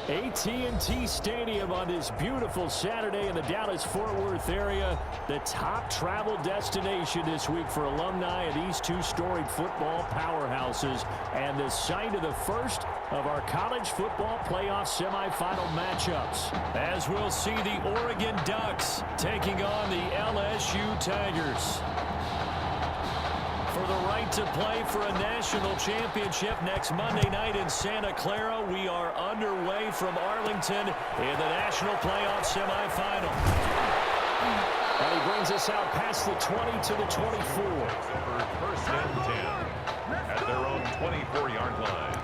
AT&T Stadium on this beautiful Saturday in the Dallas-Fort Worth area. The top travel destination this week for alumni of these two storied football powerhouses, and the site of the first of our college football playoff semifinal matchups, as we'll see the Oregon Ducks taking on the LSU Tigers. For the right to play for a national championship next Monday night in Santa Clara, we are underway from Arlington in the national playoff semifinal. And he brings us out past the 20 to the 24. First and 10 at their own 24-yard line.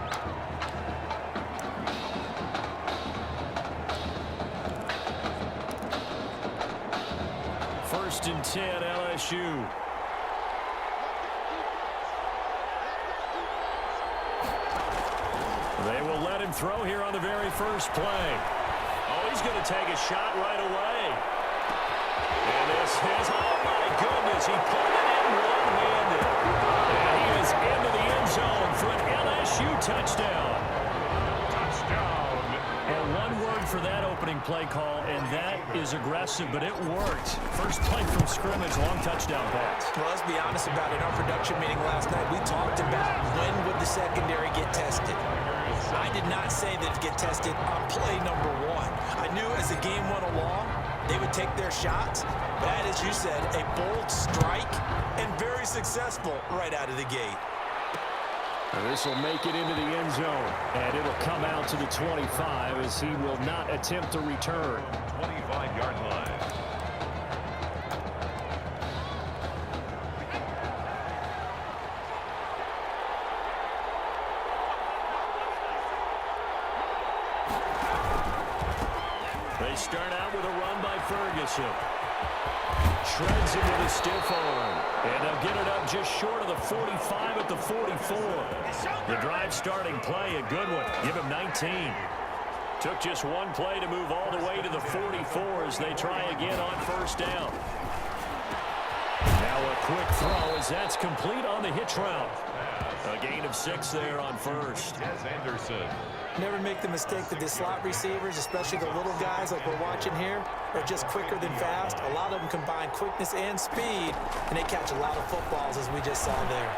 First and 10, LSU. They will let him throw here on the very first play. Oh, he's going to take a shot right away. And this is, oh my goodness, he pulled it in one-handed. And he is into the end zone for an LSU touchdown. Touchdown. And one word for that opening play call, and that is aggressive, but it worked. First play from scrimmage, long touchdown pass. Well, let's be honest about it. In our production meeting last night, we talked about when would the secondary get tested. I did not say that to get tested on play number one. I knew as the game went along, they would take their shots. That, as you said, a bold strike and very successful right out of the gate. This will make it into the end zone, and it'll come out to the 25 as he will not attempt to return. 25-yard line. They start out with a run by Ferguson. Shreds into the stiff arm. And they'll get it up just short of the 45 at the 44. The drive starting play, a good one. Give him 19. Took just one play to move all the way to the 44 as they try again on first down. Now a quick throw as that's complete on the hitch route. A gain of 6 there on first. As Anderson. Never make the mistake that the slot receivers, especially the little guys like we're watching here, are just quicker than fast. A lot of them combine quickness and speed, and they catch a lot of footballs, as we just saw there.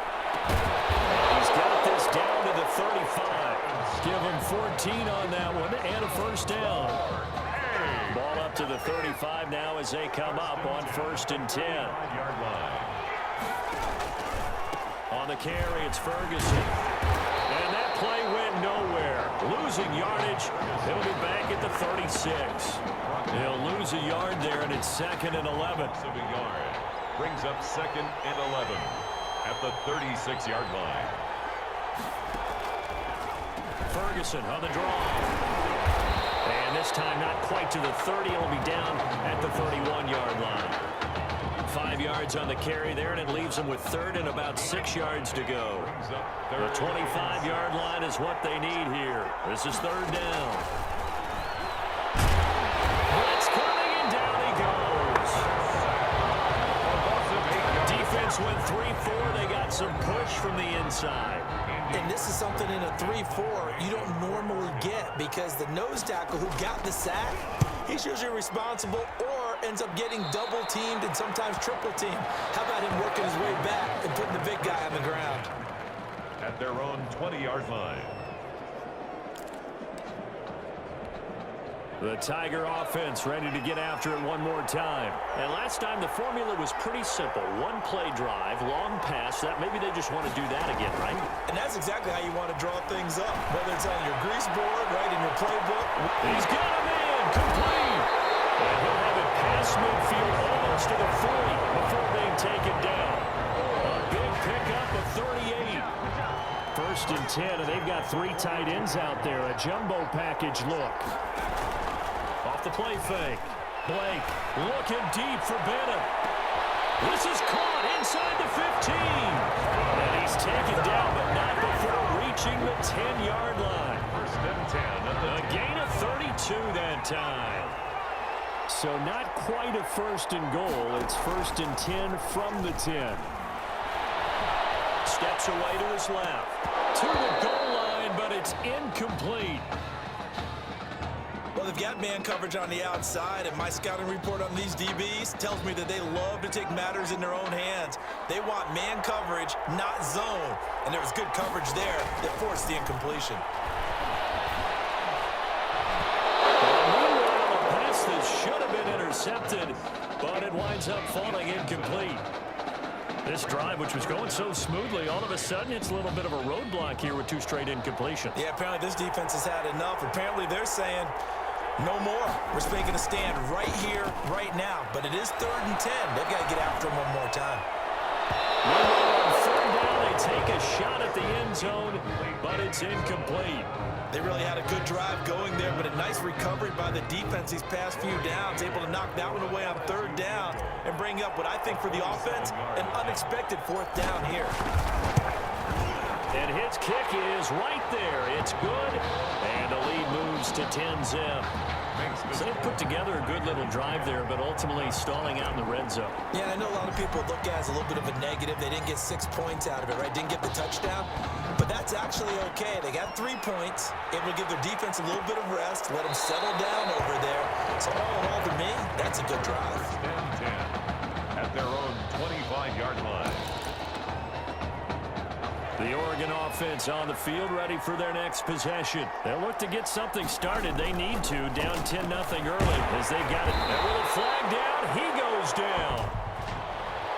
He's got this down to the 35. Give him 14 on that one and a first down. Ball up to the 35 now as they come up on first and 10. On the carry, it's Ferguson. And that play went nowhere. Losing yardage. He'll be back at the 36. He'll lose a yard there, and it's 2nd and 11. Brings up 2nd and 11 at the 36-yard line. Ferguson on the draw. And this time not quite to the 30. He'll be down at the 31-yard line. 5 yards on the carry there, and it leaves them with 3rd and about 6 yards to go. The 25-yard line is what they need here. This is 3rd down. Blitz coming, and down he goes. Defense went 3-4. They got some push from the inside. And this is something in a 3-4 you don't normally get, because the nose tackle who got the sack, he's usually responsible or ends up getting double teamed and sometimes triple teamed. How about him working his way back and putting the big guy on the ground? At their own 20-yard line. The Tiger offense ready to get after it one more time. And last time the formula was pretty simple. One play drive, long pass. That maybe they just want to do that again, right? And that's exactly how you want to draw things up, whether it's on your grease board, right in your playbook. He's got him in, complete. And he'll have it past midfield almost to the 40 before being taken down. A big pickup of 38. First and 10, and they've got 3 tight ends out there. A jumbo package look. Off the play fake. Blake looking deep for Bennett. This is caught inside the 15. And he's taken down, but not before reaching the 10-yard line. First and 10. A gain of 32 that time. So not quite a first and goal. It's first and 10 from the 10. Steps away to his left. To the goal line, but it's incomplete. Well, they've got man coverage on the outside, and my scouting report on these DBs tells me that they love to take matters in their own hands. They want man coverage, not zone. And there was good coverage there that forced the incompletion. Meanwhile, a pass that should have been intercepted, but it winds up falling incomplete. This drive, which was going so smoothly, all of a sudden it's a little bit of a roadblock here with 2 straight incompletions. Yeah, apparently this defense has had enough. Apparently they're saying, no more. We're making a stand right here, right now. But it is 3rd and 10. They've got to get after him one more time. On 3rd down, they take a shot at the end zone, but it's incomplete. They really had a good drive going there, but a nice recovery by the defense these past few downs, able to knock that one away on 3rd down and bring up what I think for the offense, an unexpected 4th down here. And his kick is right there. It's good, and the lead moves to 10-zip. So they put together a good little drive there, but ultimately stalling out in the red zone. Yeah, I know a lot of people look at it as a little bit of a negative. They didn't get 6 points out of it, right? Didn't get the touchdown. But that's actually okay. They got 3 points, able to give their defense a little bit of rest, let them settle down over there. So all in all, to me, that's a good drive. 10-10 at their own 25-yard line. The Oregon offense on the field, ready for their next possession. They'll look to get something started. They need to, down 10-0 early as they've got it. And with a flag down, he goes down.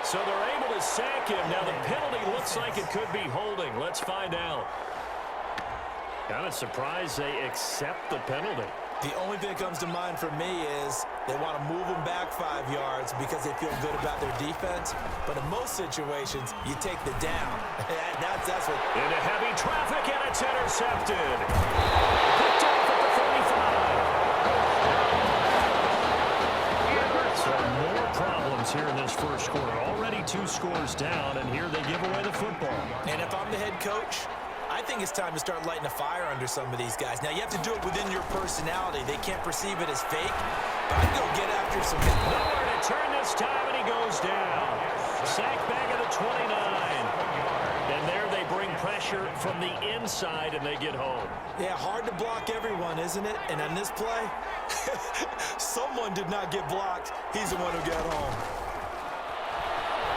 So they're able to sack him. Now the penalty looks like it could be holding. Let's find out. Kind of surprised they accept the penalty. The only thing that comes to mind for me is they want to move them back 5 yards because they feel good about their defense. But in most situations, you take the down. that's what. Into heavy traffic, and it's intercepted. Picked off at the 35. So more problems here in this first quarter. Already 2 scores down, and here they give away the football. And if I'm the head coach, I think it's time to start lighting a fire under some of these guys. Now, you have to do it within your personality. They can't perceive it as fake, but I'd go get after some. Nowhere to turn this time, and he goes down. Sack back at the 29. And there they bring pressure from the inside, and they get home. Yeah, hard to block everyone, isn't it? And on this play, someone did not get blocked. He's the one who got home.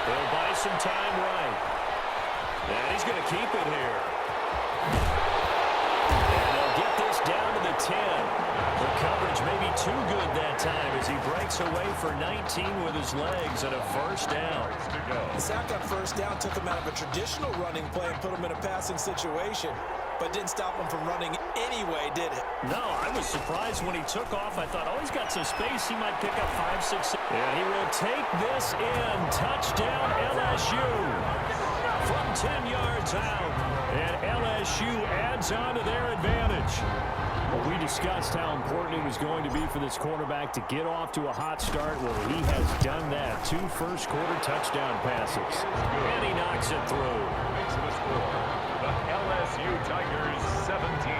They'll buy some time right. And he's going to keep it here. And they'll get this down to the 10. The coverage may be too good that time as he breaks away for 19 with his legs and a first down. The sack on first down took him out of a traditional running play and put him in a passing situation, but didn't stop him from running anyway, did it? No, I was surprised when he took off. I thought, oh, he's got some space. He might pick up 5, 6, 7. And he will take this in. Touchdown, LSU. From 10 yards out, and LSU adds on to their advantage. Well, we discussed how important it was going to be for this quarterback to get off to a hot start. Well, he has done that. 2 first-quarter touchdown passes. And he knocks it through. Makes the score. The LSU Tigers 17.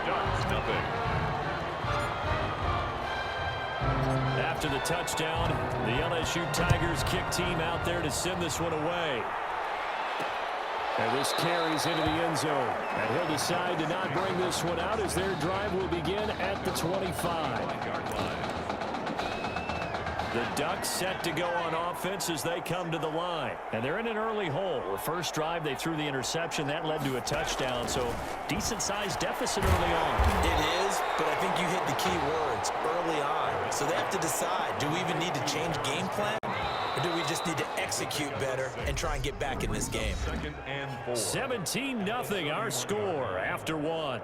Ducks nothing. After the touchdown, the LSU Tigers kick team out there to send this one away. And this carries into the end zone. And he'll decide to not bring this one out as their drive will begin at the 25. The Ducks set to go on offense as they come to the line. And they're in an early hole. The first drive, they threw the interception. That led to a touchdown. So decent-sized deficit early on. It is, but I think you hit the key words early on. So they have to decide, do we even need to change game plan? Or do we just need to execute better and try and get back in this game? 2nd and 4. 17-0 our score after 1.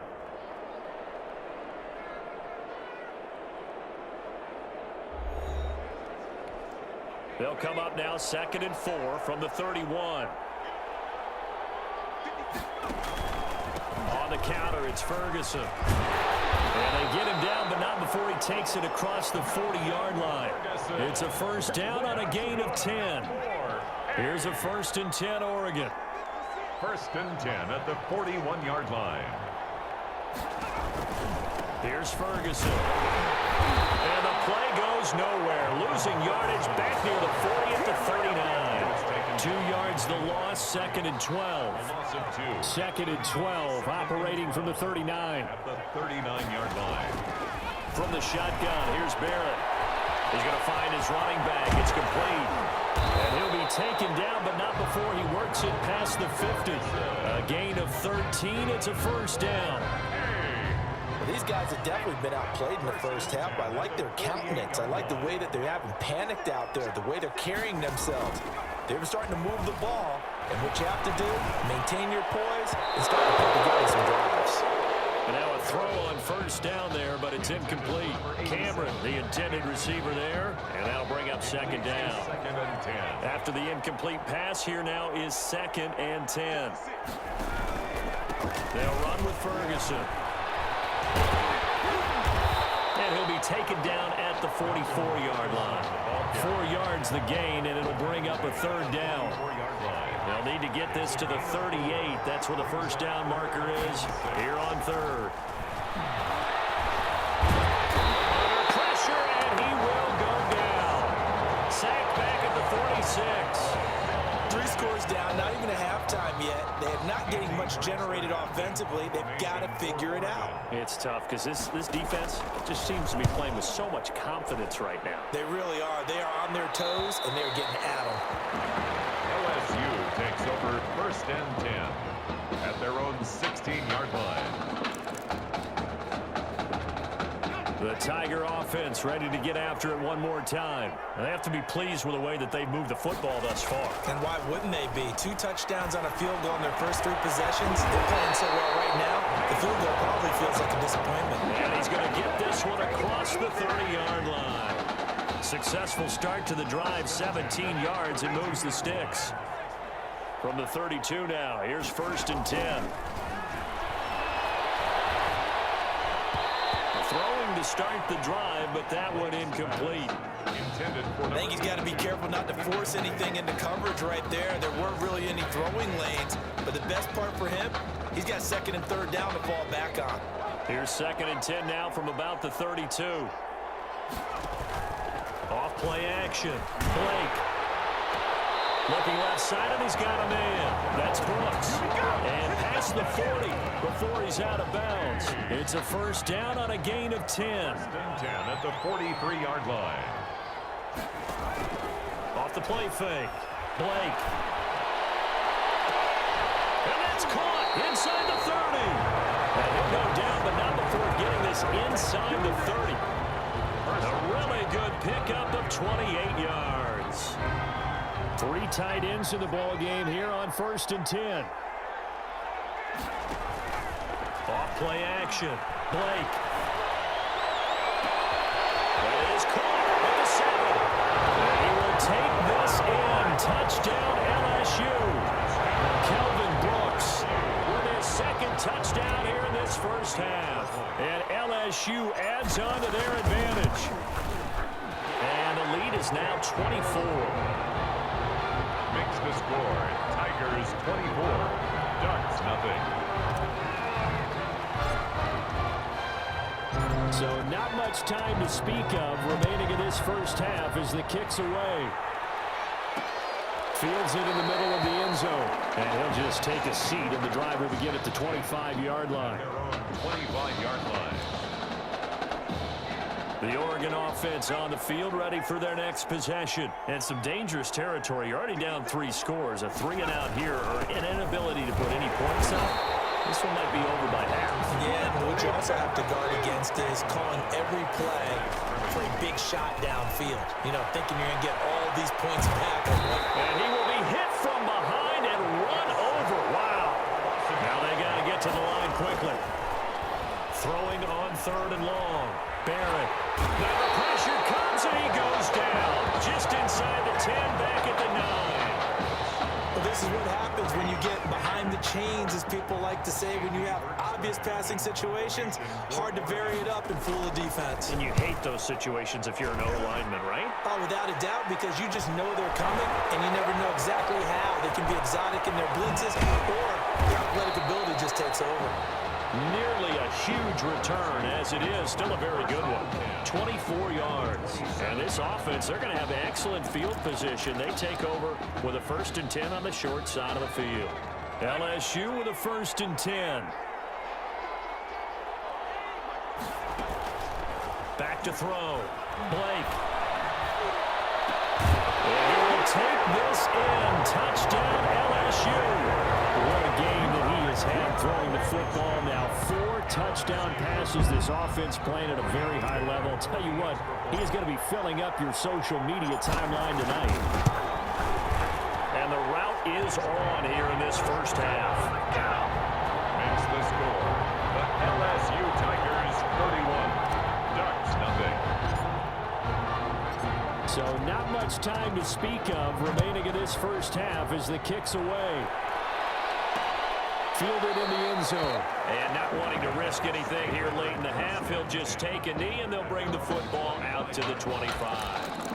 They'll come up now 2nd and 4 from the 31. On the counter, it's Ferguson. And they get him down, but not before he takes it across the 40-yard line. It's a first down on a gain of 10. Here's a 1st and 10, Oregon. 1st and 10 at the 41-yard line. Here's Ferguson. And the play goes nowhere. Losing yardage back near the 40 at the 39. 2 yards the loss, 2nd and 12. A loss of 2. 2nd and 12, operating from the 39. At the 39-yard line. From the shotgun, here's Barrett. He's going to find his running back. It's complete. And he'll be taken down, but not before he works it past the 50. A gain of 13. It's a first down. Well, these guys have definitely been outplayed in the first half. I like their countenance. I like the way that they haven't panicked out there, the way they're carrying themselves. They're starting to move the ball. And what you have to do, maintain your poise and start to put together some drives. And now a throw on first down there, but it's incomplete. Cameron, the intended receiver there, and that'll bring up 2nd down. 2nd and 10. After the incomplete pass, here now is 2nd and 10. They'll run with Ferguson. And he'll be taken down at the 44-yard line. 4 yards the gain, and it'll bring up a 3rd down. 4-yard line. They'll need to get this to the 38. That's where the first down marker is here on 3rd. Under pressure, and he will go down. Sacked back at the 46. 3 scores down, not even a halftime yet. They are not getting much generated offensively. They've got to figure it out. It's tough because this defense just seems to be playing with so much confidence right now. They really are. They are on their toes, and they're getting at them. LSU takes over 1st and 10 at their own 16-yard line. The Tiger offense ready to get after it one more time. And they have to be pleased with the way that they've moved the football thus far. And why wouldn't they be? 2 touchdowns on a field goal in their first 3 possessions. They're playing so well right now, the field goal probably feels like a disappointment. And he's going to get this one across the 30-yard line. Successful start to the drive, 17 yards, and moves the sticks. From the 32 now, here's 1st and 10. Throwing to start the drive, but that one incomplete. I think he's got to be careful not to force anything into coverage right there. There weren't really any throwing lanes, but the best part for him, he's got 2nd and 3rd down to fall back on. Here's 2nd and 10 now from about the 32. Off play action. Blake. Looking left side, and he's got a man. That's Brooks. And past the 40 before he's out of bounds. It's a first down on a gain of 10. 10 at the 43-yard line. Off the play fake. Blake. And that's caught inside the 30. And he'll go down, but not before getting this inside the 30. A really good pickup of 28 yards. 3 tight ends in the ball game here on 1st and 10. Off play action. Blake. That is caught at the 7. And he will take this in. Touchdown LSU. Kelvin Brooks with his 2nd touchdown here in this first half. And LSU adds on to their advantage. And the lead is now 24. Makes the score. Tigers 24. Ducks nothing. So not much time to speak of remaining in this first half as the kick's away. Fields it in the middle of the end zone. And he'll just take a seat, and the drive will begin at the 25-yard line. Their own 25-yard line. The Oregon offense on the field, ready for their next possession. And some dangerous territory. You're already down 3 scores. A 3-and-out here, or an inability to put any points up. This one might be over by half. Yeah, and what you also have to guard against is calling every play for a big shot downfield. You know, thinking you're going to get all these points back. And he will be hit from behind and run over. Wow. Now they got to get to the line quickly. Throwing on 3rd and long. Barrett. Now the pressure comes and he goes down. Just inside the 10, back at the 9. Well, this is what happens when you get behind the chains, as people like to say, when you have obvious passing situations. Hard to vary it up and fool the defense. And you hate those situations if you're an O-lineman, right? Oh, without a doubt, because you just know they're coming, and you never know exactly how. They can be exotic in their blitzes, or their athletic ability just takes over. Nearly a huge return, as it is still a very good one. 24 yards. And this offense, they're going to have excellent field position. They take over with a 1st and 10 on the short side of the field. LSU with a 1st and 10. Back to throw. Blake. And he will take this in. Touchdown, LSU. What a game that he has had throwing the football now. 4 touchdown passes. This offense playing at a very high level. I'll tell you what, he is going to be filling up your social media timeline tonight. And the route is on here in this first half. Makes the score. The LSU Tigers 31. Ducks nothing. So not much time to speak of remaining in this first half as the kick's away. Fielded in the end zone. And not wanting to risk anything here late in the half, he'll just take a knee and they'll bring the football out to the 25.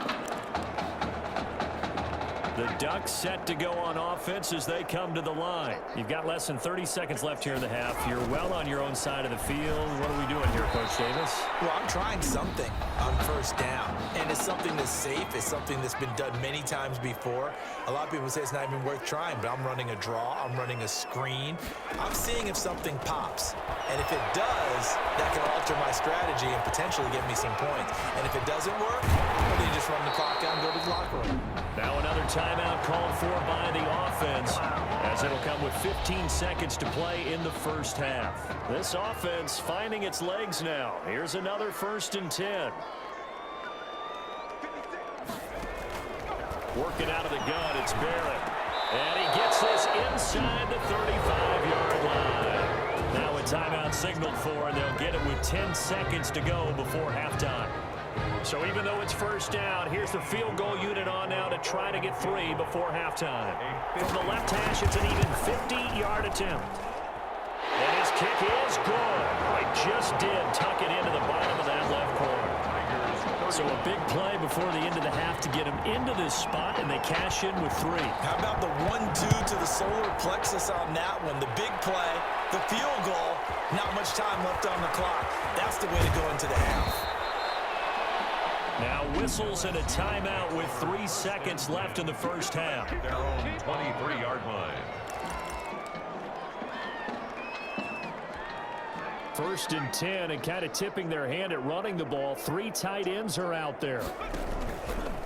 The Ducks set to go on offense as they come to the line. You've got less than 30 seconds left here in the half. You're well on your own side of the field. What are we doing here, Coach Davis? Well, I'm trying something on first down. And it's something that's safe. It's something that's been done many times before. A lot of people say it's not even worth trying, but I'm running a draw. I'm running a screen. I'm seeing if something pops. And if it does, that can alter my strategy and potentially get me some points. And if it doesn't work, well, then you just run the clock out and go to the locker room. Now another timeout called for by the offense, as it'll come with 15 seconds to play in the first half. This offense finding its legs now. Here's another 1st and 10. Working out of the gun, it's Barrett. And he gets this inside the 35-yard line. Now a timeout signaled for, and they'll get it with 10 seconds to go before halftime. So even though it's first down, here's the field goal unit on now to try to get 3 before halftime. From the left hash, it's an even 50-yard attempt. And his kick is good. I just did tuck it into the bottom of that left corner. So a big play before the end of the half to get him into this spot, and they cash in with 3. How about the 1-2 to the solar plexus on that one? The big play, the field goal, not much time left on the clock. That's the way to go into the half. Now whistles and a timeout with 3 seconds left in the first half. Their own 23-yard line. 1st and 10, and kind of tipping their hand at running the ball. 3 tight ends are out there.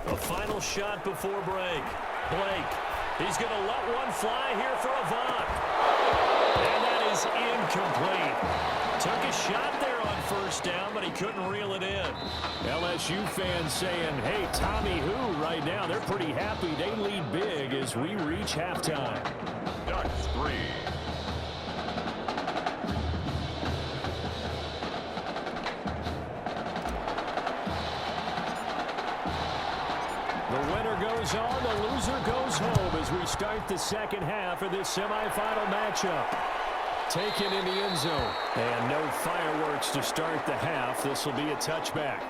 A final shot before break. Blake, he's going to let one fly here for Avant. And that is incomplete. Took a shot there on first down, but he couldn't reel it in. LSU fans saying, hey, Tommy who right now, they're pretty happy. They lead big as we reach halftime. Ducks 3. The winner goes on, the loser goes home as we start the second half of this semifinal matchup. Taken in the end zone. And no fireworks to start the half. This will be a touchback.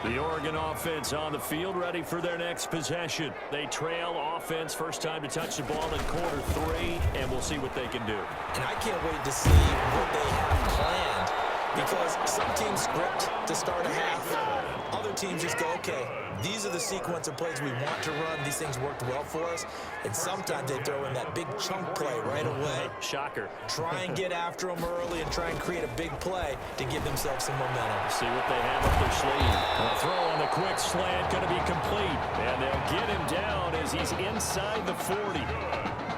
The Oregon offense on the field ready for their next possession. They trail offense, first time to touch the ball in quarter 3, and we'll see what they can do. And I can't wait to see what they have planned, because some teams script to start a half. Other teams just go, okay, these are the sequence of plays we want to run. These things worked well for us. And sometimes they throw in that big chunk play right away. Shocker. Try and get after them early and try and create a big play to give themselves some momentum. See what they have up their sleeve. A throw on the quick slant going to be complete. And they'll get him down as he's inside the 40.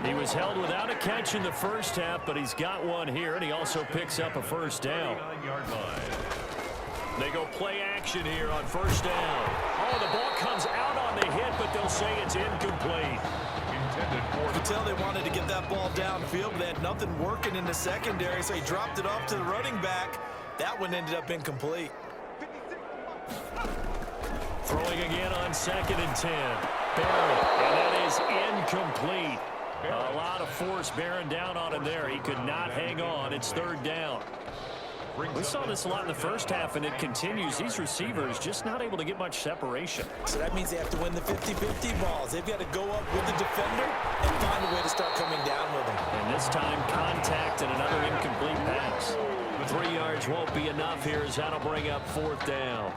He was held without a catch in the first half, but he's got one here, and he also picks up a first down. They go play action here on first down. Oh, the ball comes out on the hit, but they'll say it's incomplete. You could tell they wanted to get that ball downfield, but they had nothing working in the secondary, so he dropped it off to the running back. That one ended up incomplete. Throwing again on 2nd and 10. Barrett, and that is incomplete. A lot of force bearing down on him there. He could not hang on. It's 3rd down. We saw this a lot in the first half, and it continues. These receivers just not able to get much separation. So that means they have to win the 50-50 balls. They've got to go up with the defender and find a way to start coming down with them. And this time, contact and another incomplete pass. 3 yards won't be enough here as that'll bring up 4th down.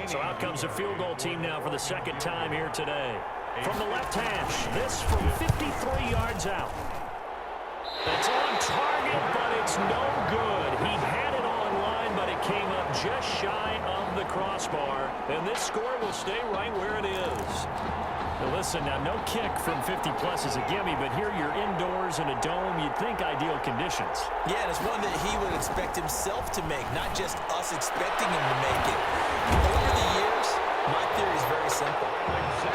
So out comes a field goal team now for the second time here today. From the left hash, this from 53 yards out. It's on target, but it's no good. He had it on line, but it came up just shy of the crossbar. And this score will stay right where it is. Now listen, now no kick from 50-plus is a gimme, but here you're indoors in a dome. You'd think ideal conditions. Yeah, and it's one that he would expect himself to make, not just us expecting him to make it. Over the years, my theory is very simple.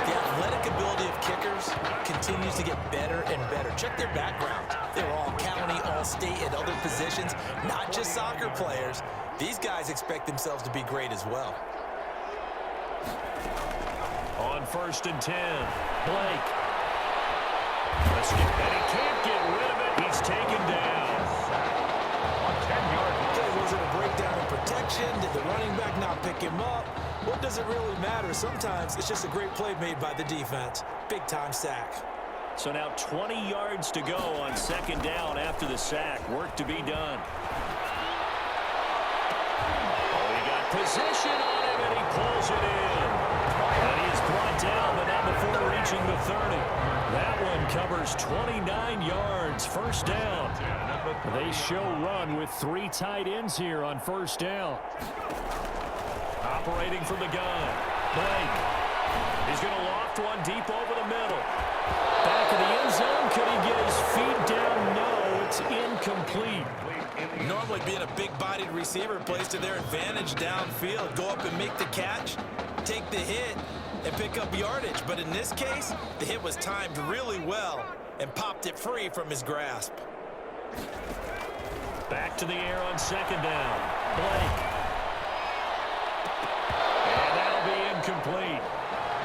The athletic ability of kickers continues to get better and better. Check their background. They were all county, all state, and other positions, not just soccer players. These guys expect themselves to be great as well. On 1st and 10, Blake. And he can't get rid of it. He's taken down. On 10-yard line. Okay, was it a breakdown in protection? Did the running back not pick him up? What does it really matter? Sometimes it's just a great play made by the defense. Big-time sack. So now 20 yards to go on 2nd down after the sack. Work to be done. Oh, he got position on him, and he pulls it in. And he is brought down, but not before reaching the 30. That one covers 29 yards. 1st down. They show run with 3 tight ends here on 1st down. Operating from the gun. Blake. He's going to loft one deep over the middle. Back of the end zone. Could he get his feet down? No, it's incomplete. Normally being a big-bodied receiver plays to their advantage downfield. Go up and make the catch, take the hit, and pick up yardage. But in this case, the hit was timed really well and popped it free from his grasp. Back to the air on 2nd down. Blake. And that'll be incomplete.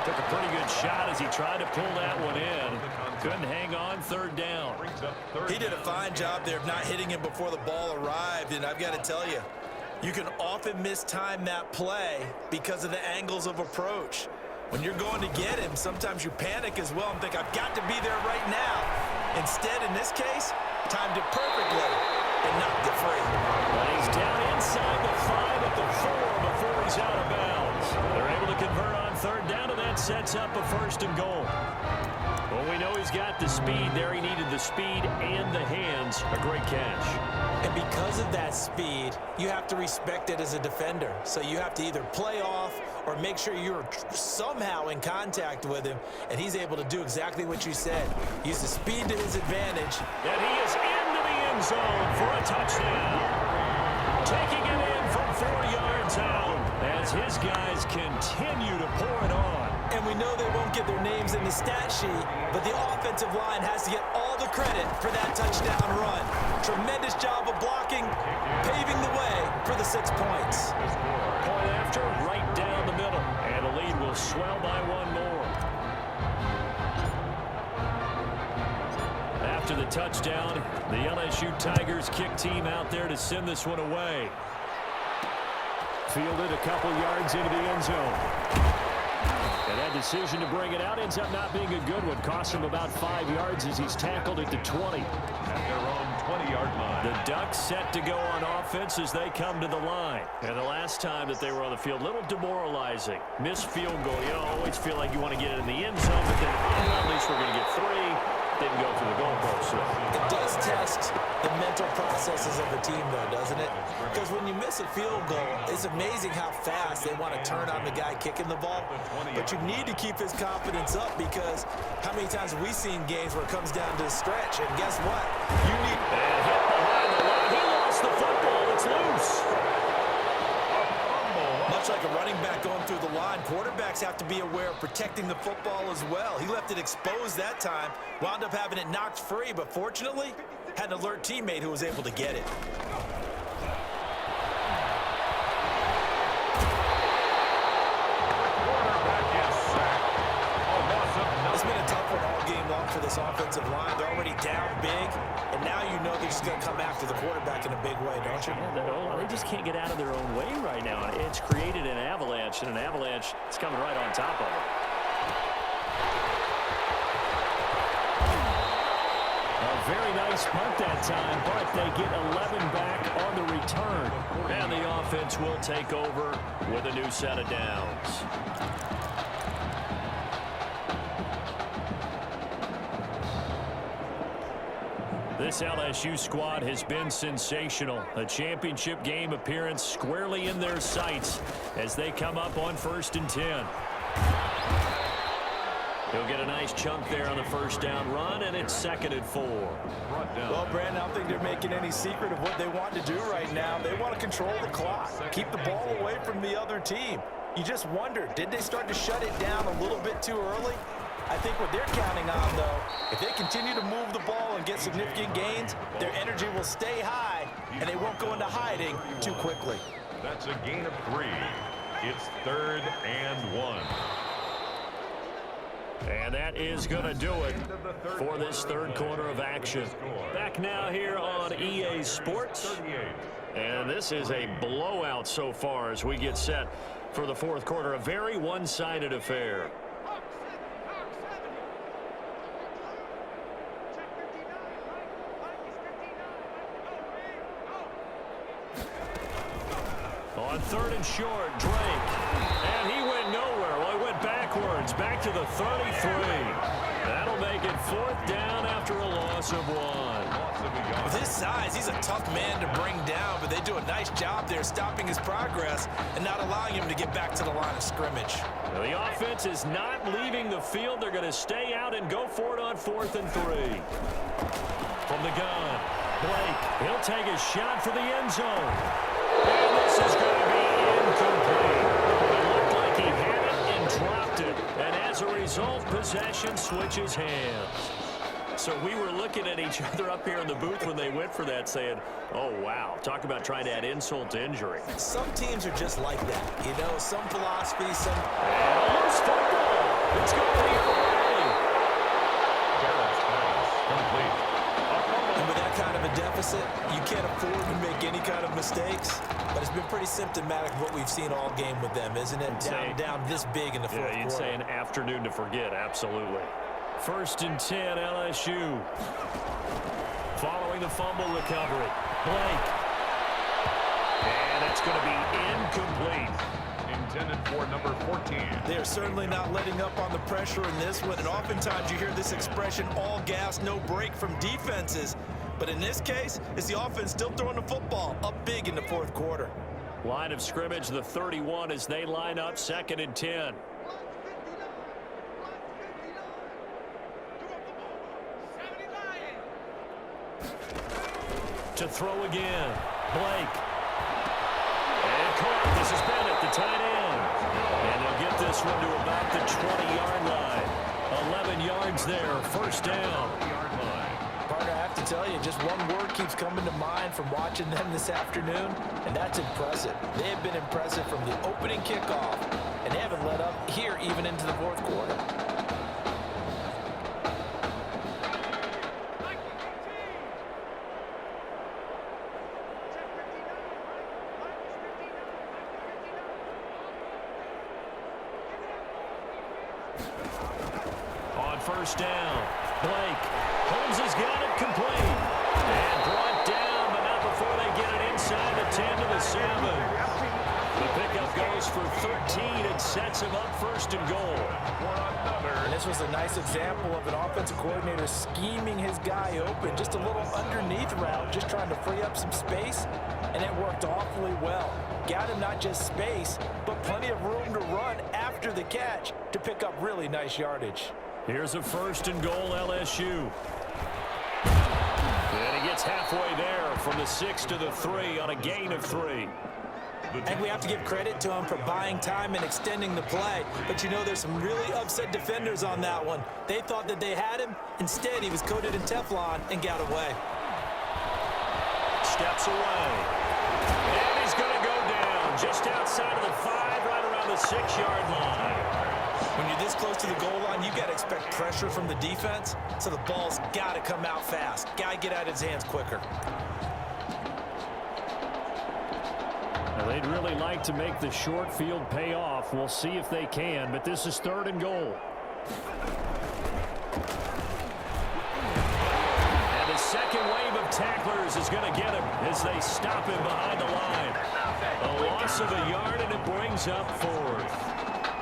Took a pretty good shot as he tried to pull that one in. Couldn't hang on. 3rd down. He did a fine job there of not hitting him before the ball arrived, and I've got to tell you, you can often mistime that play because of the angles of approach. When you're going to get him, sometimes you panic as well and think, I've got to be there right now. Instead, in this case, timed it perfectly and knocked it free. But he's down inside the 5 at the 4 before he's out of bounds. They're able to convert on 3rd down, and that sets up a 1st and goal. Well, we know he's got the speed there. He needed the speed and the hands. A great catch. And because of that speed, you have to respect it as a defender. So you have to either play off or make sure you're somehow in contact with him, and he's able to do exactly what you said. Use the speed to his advantage. And he is into the end zone for a touchdown. Taking it in from 4 yards out as his guys continue to pour it on. And we know they won't get their names in the stat sheet, but the offensive line has to get all the credit for that touchdown run. Tremendous job of blocking, paving the way for the 6 points. Point after, right down the middle. And the lead will swell by 1 more. After the touchdown, the LSU Tigers kick team out there to send this one away. Fielded a couple yards into the end zone. And that decision to bring it out ends up not being a good one. Cost him about 5 yards as he's tackled at the 20. At their own 20-yard line. The Ducks set to go on offense as they come to the line. And the last time that they were on the field, a little demoralizing. Missed field goal. You always feel like you want to get it in the end zone, but then at least we're going to get 3. Didn't go through the goalpost. It does test the mental processes of a team, though, doesn't it? Because when you miss a field goal, it's amazing how fast they want to turn on the guy kicking the ball. But you need to keep his confidence up, because how many times have we seen games where it comes down to the stretch? And guess what? You need... And hit behind the line. He lost the football. It's loose. Much like a running back going through the line, quarterbacks have to be aware of protecting the football as well. He left it exposed that time, wound up having it knocked free, but fortunately, had an alert teammate who was able to get it. It's been a tough one all game long for for this offensive line. They're already down big, and now you know they're just going to come after the quarterback in a big way, don't you? Yeah, they just can't get out of their own way right now. It's created an avalanche, and an avalanche is coming right on top of it. A very nice punt that time, but they get 11 back on the return. And the offense will take over with a new set of downs. This LSU squad has been sensational. A championship game appearance squarely in their sights as they come up on 1st and 10. He'll get a nice chunk there on the first down run, and it's 2nd and 4. Well, Brandon, I don't think they're making any secret of what they want to do right now. They want to control the clock, keep the ball away from the other team. You just wonder, did they start to shut it down a little bit too early? I think what they're counting on, though, if they continue to move the ball and get significant gains, their energy will stay high, and they won't go into hiding too quickly. That's a gain of 3. It's 3rd and 1. And that is going to do it for this third quarter of action. Back now here on EA Sports. And this is a blowout so far as we get set for the fourth quarter. A very one-sided affair. On 3rd and short, Drake. And he went nowhere. Well, he went backwards, back to the 33. That'll make it 4th down after a loss of 1. With his size, he's a tough man to bring down, but they do a nice job there stopping his progress and not allowing him to get back to the line of scrimmage. Now, the offense is not leaving the field. They're going to stay out and go for it on 4th and 3. From the gun, Blake, he'll take a shot for the end zone. And this is going to be incomplete. It looked like he had it and dropped it. And as a result, possession switches hands. So we were looking at each other up here in the booth when they went for that saying, oh, wow, talk about trying to add insult to injury. Some teams are just like that. You know, some philosophy, some... And loose football. It's going the other way. Garrett's pass complete. And with that kind of a deficit, you can't afford to make any kind of mistakes. But it's been pretty symptomatic of what we've seen all game with them, isn't it? Down this big in the fourth quarter. Yeah, you'd say an afternoon to forget, absolutely. 1st and 10, LSU. Following the fumble recovery, Blake. And it's going to be incomplete. Intended for number 14. They are certainly not letting up on the pressure in this one, and oftentimes you hear this expression, all gas, no break from defenses. But in this case, it's the offense still throwing the football up big in the fourth quarter. Line of scrimmage, the 31 as they line up 2nd and 10. To throw again, Blake. And caught. This is Bennett, the tight end. And they'll get this one to about the 20-yard line. 11 yards there, 1st down. Partner, I have to tell you, just one word keeps coming to mind from watching them this afternoon, and that's impressive. They have been impressive from the opening kickoff, and they haven't let up here even into the fourth quarter. On 1st down, Blake. Holmes has got it complete. And brought down, but not before they get it inside the 10 to the 7. The pickup goes for 13. It sets him up 1st and goal. And this was a nice example of an offensive coordinator scheming his guy open. Just a little underneath route, just trying to free up some space. And it worked awfully well. Got him not just space, but plenty of room to run after the catch to pick up really nice yardage. Here's a 1st and goal, LSU. And he gets halfway there from the 6 to the 3 on a gain of 3. And we have to give credit to him for buying time and extending the play. But you know, there's some really upset defenders on that one. They thought that they had him. Instead, he was coated in Teflon and got away. Steps away. And he's going to go down just outside of the 5, right around the 6-yard line. When you're this this close to the goal line, you got to expect pressure from the defense, so the ball's got to come out fast. Got to get out of his hands quicker. Now, they'd really like to make the short field pay off. We'll see if they can, but this is 3rd and goal. And the second wave of tacklers is going to get him as they stop him behind the line. A loss of a yard, and it brings up 4th.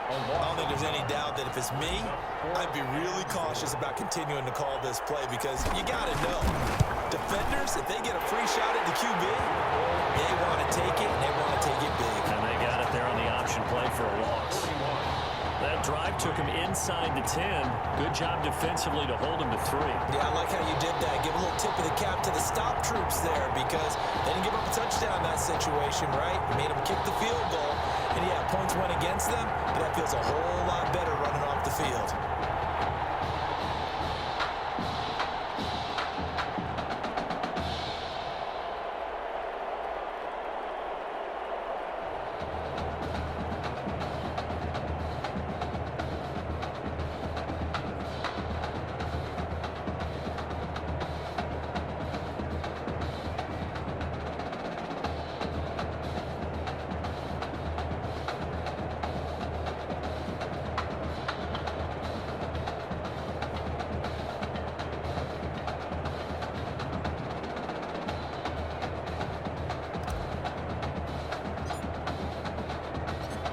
I don't think there's any doubt that if it's me, I'd be really cautious about continuing to call this play because you got to know, defenders, if they get a free shot at the QB, they want to take it, and they want to take it big. And they got it there on the option play for a loss. That drive took him inside the 10. Good job defensively to hold him to 3. Yeah, I like how you did that. Give a little tip of the cap to the stop troops there because they didn't give up a touchdown in that situation, right? Made them kick the field goal. And yeah, points went against them, but that feels a whole lot better running off the field.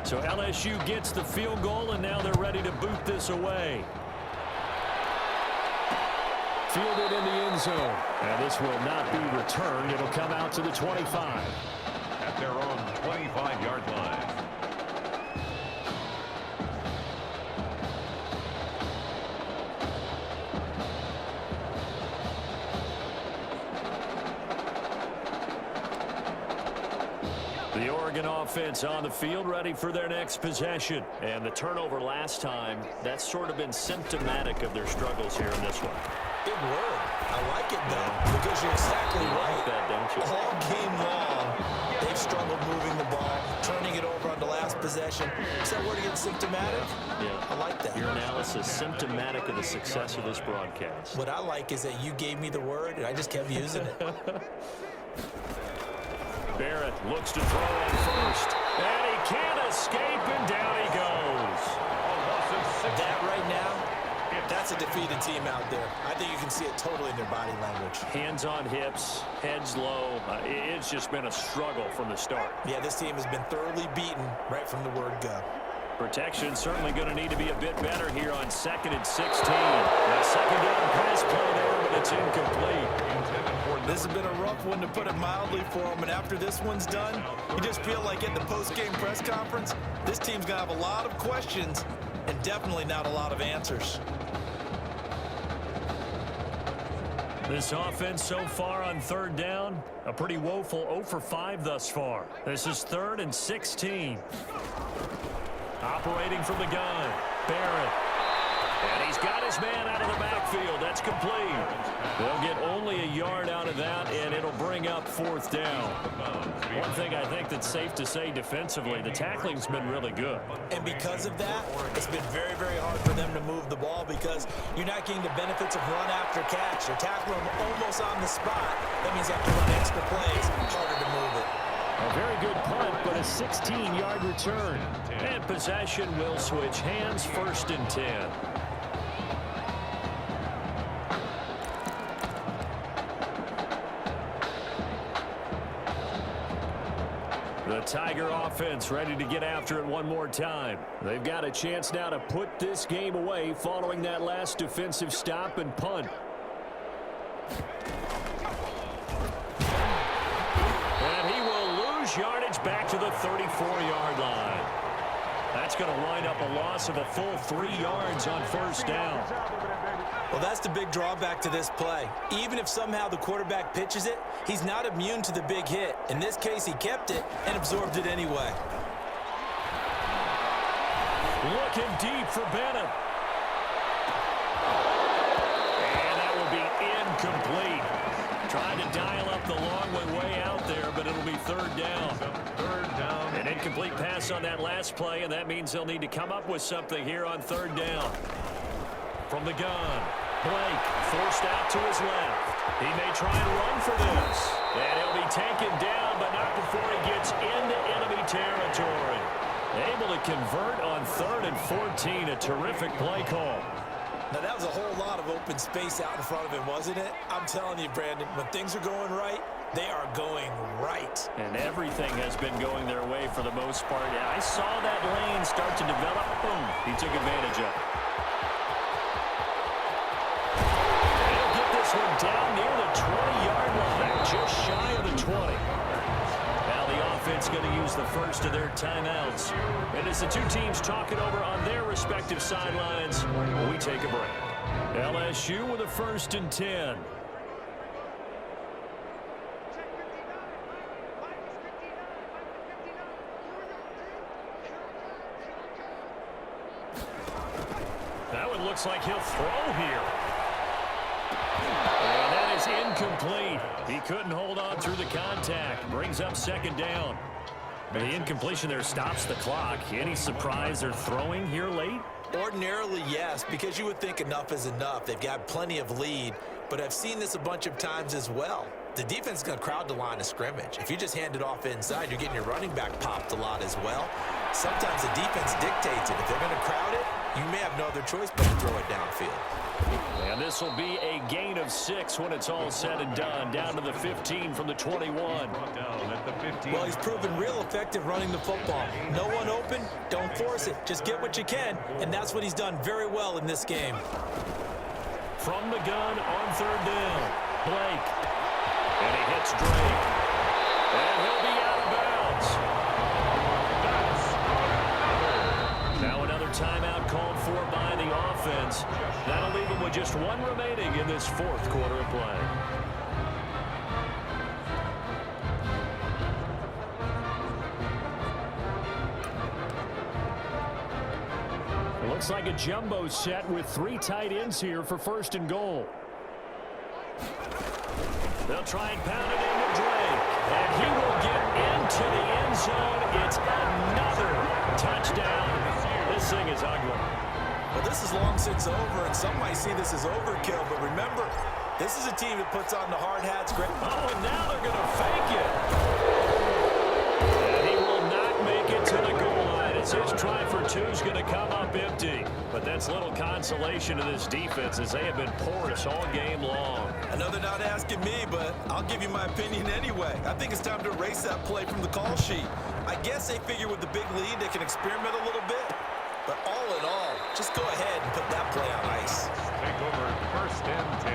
So LSU gets the field goal, and now they're ready to boot this away. Fielded in the end zone. And this will not be returned. It'll come out to the 25. At their own 25-yard line. The Oregon offense on the field, ready for their next possession. And the turnover last time, that's sort of been symptomatic of their struggles here in this one. Big word. I like it, though, because you're exactly right. Like that, don't you? All game long, they've struggled moving the ball, turning it over on the last possession. Is that word again, symptomatic? Yeah. I like that. Your analysis symptomatic of the success of this broadcast. What I like is that you gave me the word, and I just kept using it. Barrett looks to throw on first, and he can't escape, and down he goes. That right now, that's a defeated team out there. I think you can see it totally in their body language. Hands on hips, heads low. It's just been a struggle from the start. Yeah, this team has been thoroughly beaten right from the word go. Protection certainly going to need to be a bit better here on 2nd and 16. Now, second down pass play there, but it's incomplete. This has been a rough one, to put it mildly, for them. And after this one's done, you just feel like at the post-game press conference, this team's going to have a lot of questions and definitely not a lot of answers. This offense so far on 3rd down, a pretty woeful 0 for 5 thus far. This is 3rd and 16. Operating from the gun, Barrett. And he's got his man out of the backfield. That's complete. They'll get only a yard out of that, and it'll bring up 4th down. One thing I think that's safe to say defensively, the tackling's been really good. And because of that, it's been very, very hard for them to move the ball because you're not getting the benefits of run after catch. You're tackling them almost on the spot. That means you have to run extra plays, harder to move it. A very good punt, but a 16-yard return. And possession will switch hands, 1st and 10. The Tiger offense ready to get after it one more time. They've got a chance now to put this game away following that last defensive stop and punt. And he will lose yardage back to the 34-yard line. That's going to wind up a loss of a full 3 yards on 1st down. Well, that's the big drawback to this play. Even if somehow the quarterback pitches it, he's not immune to the big hit. In this case, he kept it and absorbed it anyway. Looking deep for Bennett. And that will be incomplete. Trying to dial up the long way out there, but it'll be third down. Third down. An incomplete pass on that last play, and that means they'll need to come up with something here on third down. From the gun, Blake forced out to his left. He may try and run for this. And he'll be taken down, but not before he gets into enemy territory. Able to convert on 3rd and 14. A terrific play call. Now, that was a whole lot of open space out in front of him, wasn't it? I'm telling you, Brandon, when things are going right, they are going right. And everything has been going their way for the most part. And I saw that lane start to develop. Boom. He took advantage of it. He'll get this one down near the 20-yard line, just shy of the 20. Now the offense going to use the first of their timeouts. And as the two teams talk it over on their respective sidelines, we take a break. LSU with a 1st and 10. That one looks like he'll throw here. And that is incomplete. He couldn't hold on through the contact. Brings up 2nd down. And the incompletion there stops the clock. Any surprise they're throwing here late? Ordinarily, yes, because you would think enough is enough. They've got plenty of lead, but I've seen this a bunch of times as well. The defense is going to crowd the line of scrimmage. If you just hand it off inside, you're getting your running back popped a lot as well. Sometimes the defense dictates it. If they're going to crowd it, you may have no other choice but to throw it downfield. And this will be a gain of 6 when it's all said and done. Down to the 15 from the 21. Down at the 15. Well, he's proven real effective running the football. No one open, don't force it. Just get what you can, and that's what he's done very well in this game. From the gun on 3rd down, Blake. And he hits Drake. And he'll be out of bounds. Now another timeout called for by the offense. That'll leave him with just 1 remaining in this 4th quarter of play. It looks like a jumbo set with 3 tight ends here for 1st and goal. They'll try and pound it into Drake. And he will get into the end zone. It's another touchdown. This thing is ugly. Well, this is long since over, and some might see this as overkill, but remember, this is a team that puts on the hard hats. Oh, and now they're going to fake it. And he will not make it to the goal line. It's his try for 2 is going to come up empty. But that's little consolation to this defense as they have been porous all game long. I know they're not asking me, but I'll give you my opinion anyway. I think it's time to erase that play from the call sheet. I guess they figure with the big lead they can experiment a little bit. But all in all, just go ahead and put that play on ice. Take over 1st and 10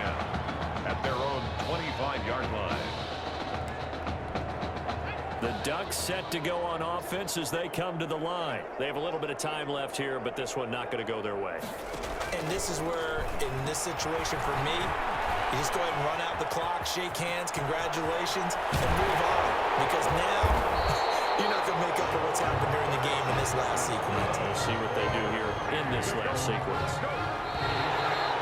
at their own 25-yard line. The Ducks set to go on offense as they come to the line. They have a little bit of time left here, but this one not going to go their way. And this is where, in this situation for me, you just go ahead and run out the clock, shake hands, congratulations, and move on. Because now, you're not going to make up for what's happened during the game in this last sequence. We'll see what they do here in this last sequence.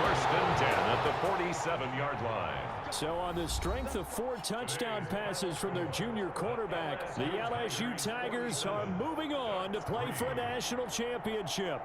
1st and 10 at the 47-yard line. So on the strength of 4 touchdown passes from their junior quarterback, the LSU Tigers are moving on to play for a national championship.